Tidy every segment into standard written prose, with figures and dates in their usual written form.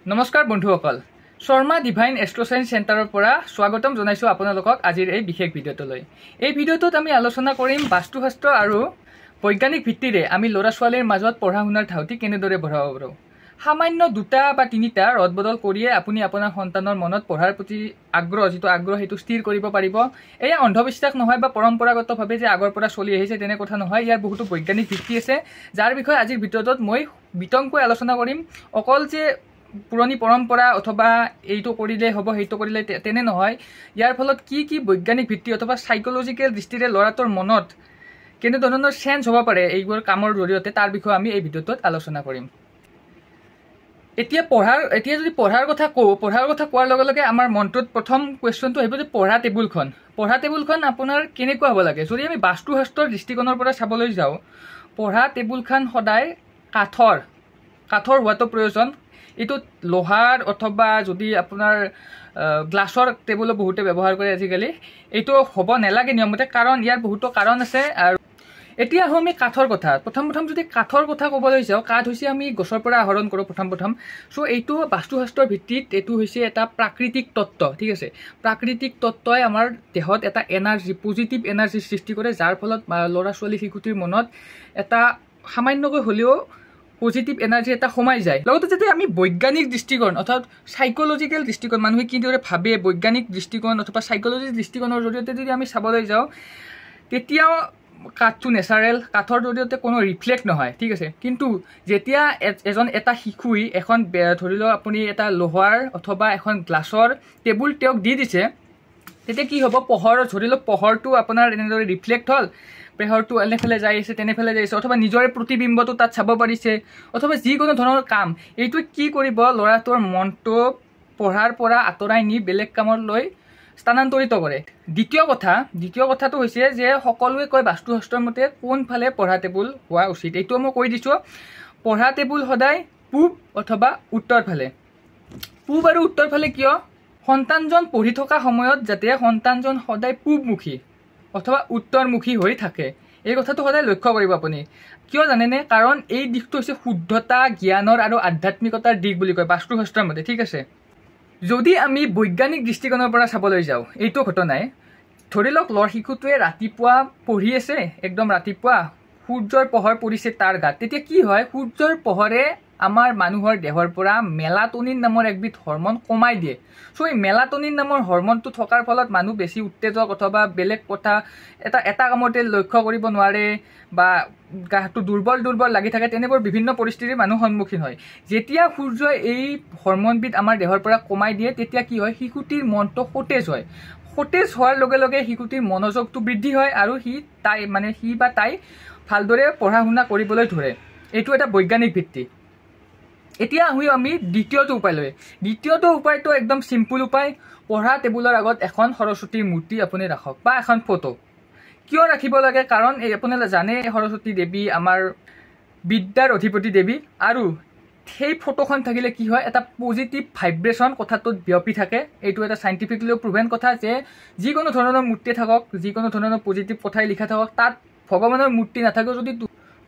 নমস্কাৰ বন্ধুসকল, শৰ্মা ডিভাইন এষ্ট্ৰোসাইন্স চেণ্টাৰৰ পৰা স্বাগতম জনাইছো আপোনালোকক আজিৰ এই বিশেষ ভিডিঅ'টোলৈ। এই ভিডিঅ'টোত আমি আলোচনা কৰিম বাস্তুশাস্ত্ৰ আৰু বৈজ্ঞানিক ভিত্তিৰে আমি ল'ৰা ছোৱালীৰ মাজত পঢ়া শুনাৰ ধাউতি কেনেদৰে বঢ়াব পাৰোঁ। সামান্য দুটা বা তিনিটা ৰদবদল কৰিয়ে আপুনি আপোনাৰ সন্তানৰ মনত পঢ়াৰ প্ৰতি আগ্ৰহ সেইটো স্থিৰ কৰিব পাৰিব। এয়া অন্ধবিশ্বাস নহয় বা পৰম্পৰাগতভাৱে যে আগৰ পৰা চলি আহিছে তেনে কথা নহয়। ইয়াৰ বহুতো বৈজ্ঞানিক ভিত্তি আছে, যাৰ বিষয়ে আজিৰ ভিডিঅ'টোত মই বিতংকৈ আলোচনা কৰিম। অকল যে পুৰণি পৰম্পৰা অথবা এইটো কৰিলে হ'ব সেইটো কৰিলে তেনে নহয়। ইয়াৰ ফলত কি বৈজ্ঞানিক ভিত্তি অথবা সাইকোলজিকেল দৃষ্টিৰে ল'ৰাটোৰ মনত কেনেধৰণৰ চেঞ্জ হ'ব পাৰে এইবোৰ কামৰ জৰিয়তে, তাৰ বিষয়ে আমি এই ভিডিঅ'টোত আলোচনা কৰিম। এতিয়া যদি পঢ়াৰ কথা কোৱাৰ লগে লগে আমাৰ মনটোত প্ৰথম কুৱেশ্যনটো আহিব যে পঢ়া টেবুলখন আপোনাৰ কেনেকুৱা হ'ব লাগে। যদি আমি বাস্তুশাস্ত্ৰৰ দৃষ্টিকোণৰ পৰা চাবলৈ যাওঁ, পঢ়া টেবুলখন সদায় কাঠৰ হোৱাটো প্ৰয়োজন। এইটো লোহাৰ অথবা যদি আপোনাৰ গ্লাছৰ টেবুলো বহুতে ব্যৱহাৰ কৰে আজিকালি, এইটো হ'ব নালাগে নিয়মতে, কাৰণ ইয়াৰ বহুতো কাৰণ আছে। আৰু এতিয়া আহোঁ আমি কাঠৰ কথা। প্ৰথম যদি কাঠৰ কথা ক'বলৈ যাওঁ, কাঠ হৈছে আমি গছৰ পৰা আহৰণ কৰোঁ প্ৰথম। চ' এইটো বাস্তুশাস্ত্ৰৰ ভিত্তিত এইটো হৈছে এটা প্ৰাকৃতিক তত্ত্ব, ঠিক আছে। প্ৰাকৃতিক তত্ত্বই আমাৰ দেহত এটা পজিটিভ এনাৰ্জি সৃষ্টি কৰে, যাৰ ফলত ল'ৰা ছোৱালী শিশুটিৰ মনত এটা সামান্যকৈ হ'লেও পজিটিভ এনাৰ্জি এটা সোমাই যায়। লগতে যদি আমি বৈজ্ঞানিক দৃষ্টিকোণ অৰ্থাৎ সাইকোলজিকেল দৃষ্টিকোণ, মানুহে কিদৰে ভাবে বৈজ্ঞানিক দৃষ্টিকোণ অথবা সাইকোলজিৰ দৃষ্টিকোণৰ জৰিয়তে যদি আমি চাবলৈ যাওঁ, তেতিয়াও কাঠটো নেচাৰেল, কাঠৰ জৰিয়তে কোনো ৰিফ্লেক্ট নহয়, ঠিক আছে। কিন্তু যেতিয়া এটা শিশুই এখন ধৰি লওক আপুনি এটা লোহাৰ অথবা এখন গ্লাছৰ টেবুল তেওঁক দি দিছে, তেতিয়া কি হ'ব, ধৰি লওক পোহৰটো আপোনাৰ এনেদৰে ৰিফ্লেক্ট হ'ল, পোহৰটো এনেফালে যাই আছে তেনেফালে যাই আছে, অথবা নিজৰে প্ৰতিবিম্বটো তাত চাব পাৰিছে, অথবা যিকোনো ধৰণৰ কাম, এইটোৱে কি কৰিব, ল'ৰাটোৰ মনটো পঢ়াৰ পৰা আঁতৰাই নি বেলেগ কামলৈ স্থানান্তৰিত কৰে। দ্বিতীয় কথাটো হৈছে যে সকলোৱে কয় বাস্তুশাস্ত্ৰৰ মতে কোনফালে পঢ়া টেবুল হোৱা উচিত। এইটো মই কৈ দিছোঁ, পঢ়া টেবুল সদায় পূব অথবা উত্তৰ ফালে। পূব আৰু উত্তৰ ফালে কিয়? সন্তানজন পঢ়ি থকা সময়ত যাতে সন্তানজন সদায় পূবমুখী অথবা উত্তৰমুখী হৈ থাকে, এই কথাটো সদায় লক্ষ্য কৰিব আপুনি। কিয় জানেনে? কাৰণ এই দিশটো হৈছে শুদ্ধতা, জ্ঞানৰ আৰু আধ্যাত্মিকতাৰ দিশ বুলি কয় বাস্তুশাস্ত্ৰৰ মতে, ঠিক আছে। যদি আমি বৈজ্ঞানিক দৃষ্টিকোণৰ পৰা চাবলৈ যাওঁ, এইটো ঘটনাই ধৰি লওক শিশুটোৱে ৰাতিপুৱা পঢ়ি আছে, একদম ৰাতিপুৱা সূৰ্যৰ পোহৰ পৰিছে তাৰ গাত, তেতিয়া কি হয়, সূৰ্যৰ পোহৰে আমাৰ মানুহৰ দেহৰ পৰা মেলাটনিন নামৰ একবিধ হৰমন কমাই দিয়ে। চ' এই মেলাটনিন নামৰ হৰমনটো থকাৰ ফলত মানুহ বেছি উত্তেজক অথবা বেলেগ কথা এটা কামতে লক্ষ্য কৰিব নোৱাৰে বা গাটো দুৰ্বল লাগি থাকে, তেনেবোৰ বিভিন্ন পৰিস্থিতিৰ মানুহ সন্মুখীন হয়। যেতিয়া সূৰ্যই এই হৰমনবিধ আমাৰ দেহৰ পৰা কমাই দিয়ে, তেতিয়া কি হয়, শিশুটিৰ মনটো সতেজ হয়। সতেজ হোৱাৰ লগে লগে শিশুটিৰ মনোযোগটো বৃদ্ধি হয় আৰু সি বা তাই ভালদৰে পঢ়া শুনা কৰিবলৈ ধৰে। এইটো এটা বৈজ্ঞানিক ভিত্তি। এতিয়া আহোঁ আমি দ্বিতীয়টো উপায়টো একদম চিম্পুল উপায়। পঢ়া টেবুলৰ আগত এখন সৰস্বতীৰ মূৰ্তি আপুনি ৰাখক বা এখন ফটো। কিয় ৰাখিব লাগে? কাৰণ আপোনালোকে জানে সৰস্বতী দেৱী আমাৰ বিদ্যাৰ অধিপতি দেৱী, আৰু সেই ফটোখন থাকিলে কি হয়, এটা পজিটিভ ভাইব্ৰেশ্যন কথাটোত বিয়পি থাকে। এইটো এটা চাইণ্টিফিকলিও প্ৰুভেন কথা যে যিকোনো ধৰণৰ মূৰ্তি থাকক, যিকোনো ধৰণৰ পজিটিভ কথাই লিখা থাকক, তাত ভগৱানৰ মূৰ্তি নাথাকেও যদি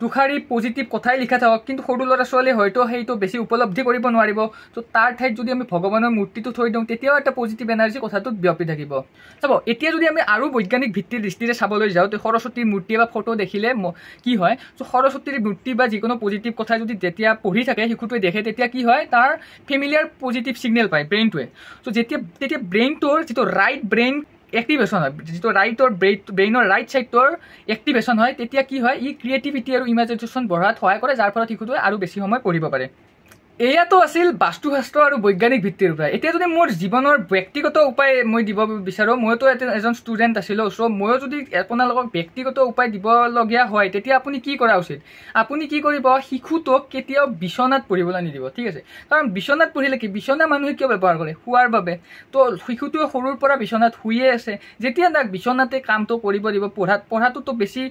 দুখাৰী পজিটিভ কথাই লিখা থাকক, কিন্তু সৰু ল'ৰা ছোৱালীয়ে হয়তো সেইটো বেছি উপলব্ধি কৰিব নোৱাৰিব। ত' তাৰ ঠাইত যদি আমি ভগৱানৰ মূৰ্তিটো থৈ দিওঁ, তেতিয়াও এটা পজিটিভ এনাৰ্জি কথাটোত বিয়পি থাকিব। চাব, এতিয়া যদি আমি আৰু বৈজ্ঞানিক ভিত্তিৰ দৃষ্টিৰে চাবলৈ যাওঁ, তে সৰস্বতীৰ মূৰ্তি বা ফটো দেখিলে কি হয়, ত' সৰস্বতীৰ মূৰ্তি বা যিকোনো পজিটিভ কথা যদি যেতিয়া পঢ়ি থাকে শিশুটোৱে দেখে, তেতিয়া কি হয়, তাৰ ফেমিলিয়াৰ পজিটিভ ছিগনেল পায় ব্ৰেইনটোৱে। ত' তেতিয়া ব্ৰেইনটোৰ যিটো ৰাইট ব্ৰেইন এক্টিভেশ্যন হয়, যিটো ব্ৰেইনৰ ৰাইট ছাইডটোৰ এক্টিভেশ্যন হয়, তেতিয়া কি হয়, ই ক্ৰিয়েটিভিটি আৰু ইমেজিনেশ্যন বঢ়াত সহায় কৰে, যাৰ ফলত শিশুটোৱে আৰু বেছি সময় পঢ়িব পাৰে। এয়াতো আছিল বাস্তুশাস্ত্ৰ আৰু বৈজ্ঞানিক ভিত্তিৰ উপায়। এতিয়া যদি মোৰ জীৱনৰ ব্যক্তিগত উপায় মই দিব বিচাৰোঁ, মইতো এজন ষ্টুডেণ্ট আছিলোঁ, চ' ময়ো যদি আপোনালোকক ব্যক্তিগত উপায় দিবলগীয়া হয়, তেতিয়া আপুনি কি কৰা উচিত? আপুনি কি কৰিব, শিশুটোক কেতিয়াও বিচনাত পঢ়িবলৈ নিদিব, ঠিক আছে। কাৰণ বিচনাত পঢ়িলে কি, বিচনা মানুহে কিয় ব্যৱহাৰ কৰে? শোৱাৰ বাবে। তো শিশুটোৱে সৰুৰ পৰা বিচনাত শুয়ে আছে, যেতিয়া তাক বিচনাতে কামটো কৰিব দিব, পঢ়াটোতো বেছি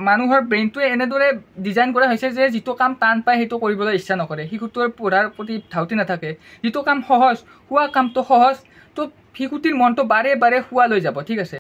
মানুহৰ ব্ৰেইনটোৱে এনেদৰে ডিজাইন কৰা হৈছে যে যিটো কাম টান পায় সেইটো কৰিবলৈ ইচ্ছা নকৰে, শিশুটোৰ পঢ়াৰ প্ৰতি ধাউতি নাথাকে। যিটো কাম সহজ, শোৱা কামটো সহজ, তো শিশুটিৰ মনটো বাৰে বাৰে শোৱালৈ যাব, ঠিক আছে।